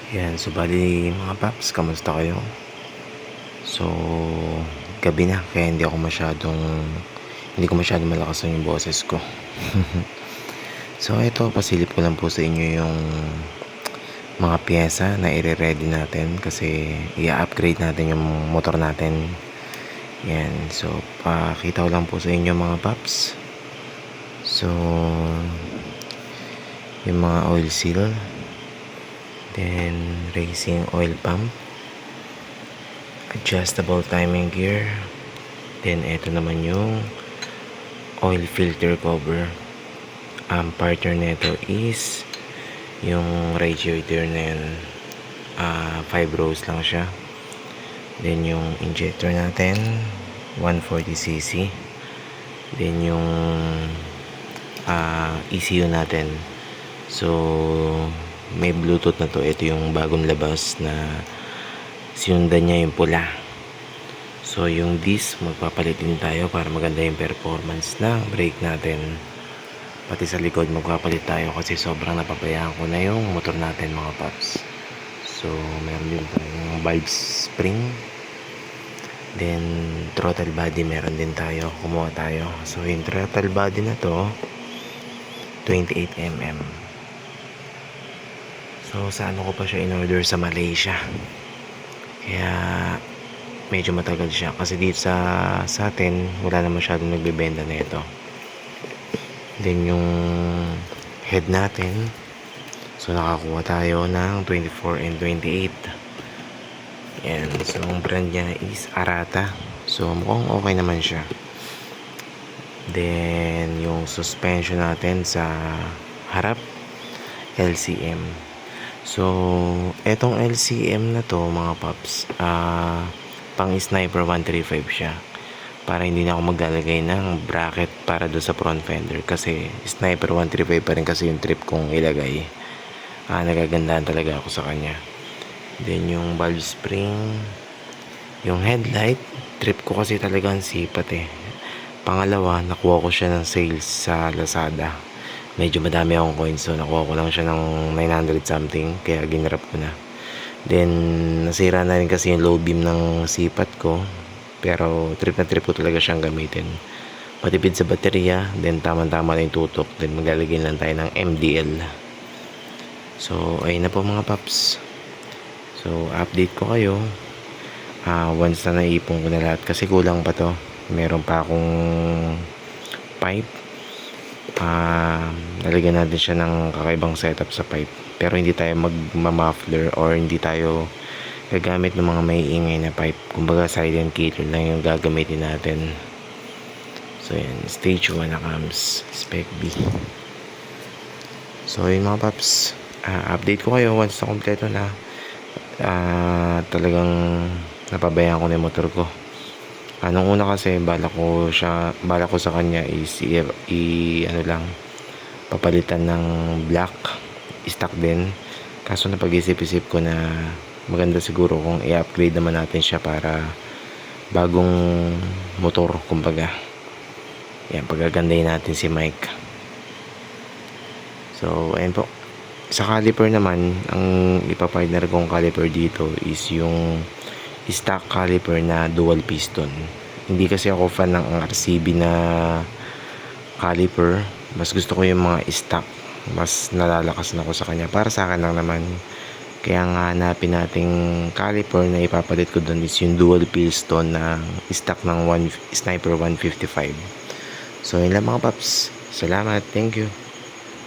Yan, so bali mga paps, kamusta kayo? So, gabi na, kaya hindi ko masyadong malakas yung boses ko. So, ito, pasilip ko lang po sa inyo yung mga pyesa na i-ready natin kasi i-upgrade natin yung motor natin. Yan, so, pakita ko lang po sa inyo mga paps. So, yung mga oil seal, then racing oil pump, adjustable timing gear, then ito naman yung oil filter cover. Ang partner nito is yung radiator na yun, 5 rows lang siya. Then yung injector natin 140cc, then yung ECU natin. So may bluetooth na to. Ito yung bagong labas na sinundan niya yung pula. So yung disc magpapalit din tayo para maganda yung performance ng brake natin. Pati sa likod magpapalit tayo kasi sobrang napapabayaan ko na yung motor natin mga paps. So meron din tayong valve spring, then throttle body meron din tayo, kumuha tayo. So yung throttle body na to 28mm. So sa ano ko pa siya in order sa Malaysia, kaya medyo matagal siya kasi dito sa atin wala na masyadong nagbebenta na ito. Then yung head natin, so nakakuha tayo ng 24 and 28. Yan, so ang brand niya is Arata. So mukhang okay naman siya. Then yung suspension natin sa harap LCM. So etong LCM na to mga paps, pang Sniper 135 siya, para hindi na ako maglalagay ng bracket para do sa front fender kasi Sniper 135 pa rin kasi yung trip kong ilagay. Nagagandahan talaga ako sa kanya. Then yung valve spring, yung headlight, trip ko kasi talagang sipat. Pangalawa, nakuha ko siya ng sales sa Lazada. Medyo madami akong coins, so nakuha ko lang siya ng 900 something, kaya ginrap ko na. Then nasira na rin kasi yung low beam ng sipat ko, pero trip na trip ko talaga siyang gamitin. Matipid sa baterya, then tama-tama na yung tutok, then maglalagay lang tayo ng MDL. So ayun na po mga paps. So update ko kayo once na naipon ko na lahat kasi kulang pa to. Meron pa akong pipe, nalagyan natin siya ng kakaibang setup sa pipe, pero hindi tayo magma-muffler or hindi tayo gagamit ng mga maiingay na pipe. Kumbaga silent killer lang yung gagamitin natin. So yan, stage 1 na comes spec B. So yun mga paps, update ko kayo once na kompleto na. Talagang napabayaan ko na yung motor ko. Nung una kasi bala ko sa kanya is papalitan ng black stock din, kaso napag-isip-isip ko na maganda siguro kung i-upgrade naman natin siya para bagong motor, kumbaga. Yan, pagagandahin natin si Mike. So ayun po. Sa caliper naman, ang ipapartner kong caliper dito is yung stock caliper na dual piston. Hindi kasi ako fan ng RCB na caliper. Mas gusto ko yung mga stock. Mas nalalakas na ako sa kanya. Para sa akin lang naman. Kaya nga hanapin nating caliper na ipapalit ko doon is yung dual piston na stock ng Sniper 155. So yun lang mga paps. Salamat. Thank you.